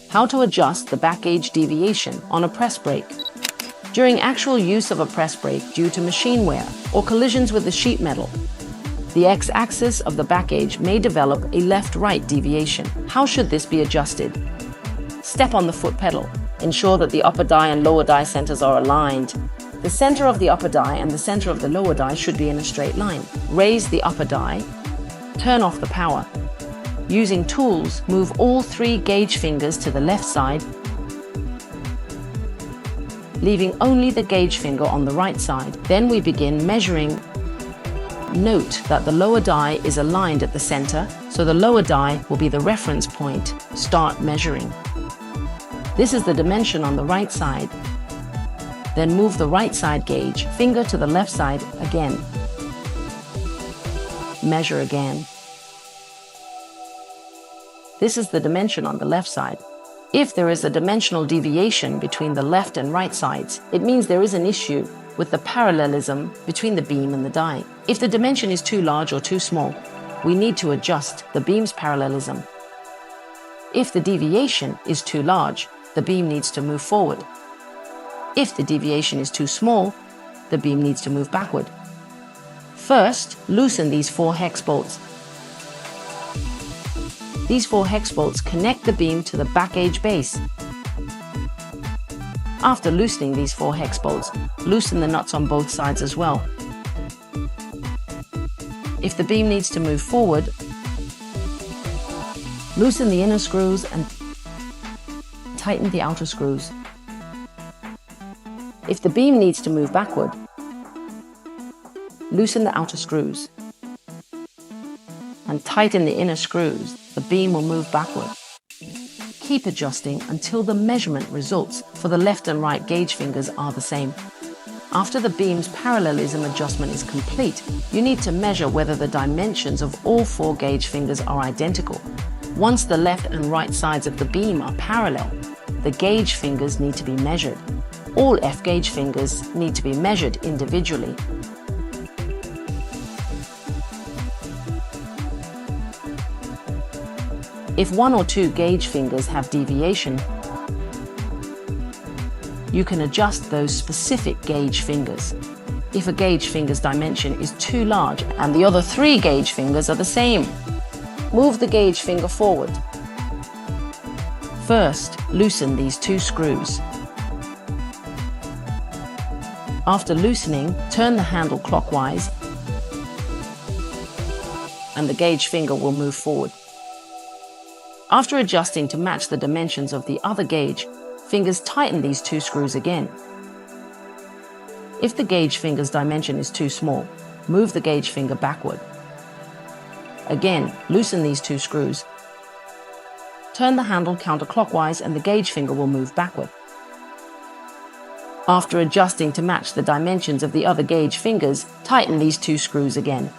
How to adjust the back gauge deviation on a press brake. During actual use of a press brake due to machine wear or collisions with the sheet metal, the x-axis of the back gauge may develop a left-right deviation. How should this be adjusted? Step on the foot pedal. Ensure that the upper die and lower die centers are aligned. The center of the upper die and the center of the lower die should be in a straight line. Raise the upper die. Turn off the power. Using tools, move all 3 gauge fingers to the left side, leaving only the gauge finger on the right side. Then we begin measuring. Note that the lower die is aligned at the center, so the lower die will be the reference point. Start measuring. This is the dimension on the right side. Then move the right side gauge finger to the left side again. Measure again. This is the dimension on the left side. If there is a dimensional deviation between the left and right sides, it means there is an issue with the parallelism between the beam and the die. If the dimension is too large or too small, we need to adjust the beam's parallelism. If the deviation is too large, the beam needs to move forward. If the deviation is too small, the beam needs to move backward. First, loosen these 4 hex bolts. These 4 hex bolts connect the beam to the back gauge base. After loosening these 4 hex bolts, loosen the nuts on both sides as well. If the beam needs to move forward, loosen the inner screws and tighten the outer screws. If the beam needs to move backward, loosen the outer screws and tighten the inner screws. The beam will move backward. Keep adjusting until the measurement results for the left and right gauge fingers are the same. After the beam's parallelism adjustment is complete, you need to measure whether the dimensions of all 4 gauge fingers are identical. Once the left and right sides of the beam are parallel, the gauge fingers need to be measured. All F gauge fingers need to be measured individually. If 1 or 2 gauge fingers have deviation, you can adjust those specific gauge fingers. If a gauge finger's dimension is too large and the other 3 gauge fingers are the same, move the gauge finger forward. First, loosen these 2 screws. After loosening, turn the handle clockwise and the gauge finger will move forward. After adjusting to match the dimensions of the other gauge, fingers tighten these 2 screws again. If the gauge finger's dimension is too small, move the gauge finger backward. Again, loosen these 2 screws. Turn the handle counterclockwise and the gauge finger will move backward. After adjusting to match the dimensions of the other gauge fingers, tighten these 2 screws again.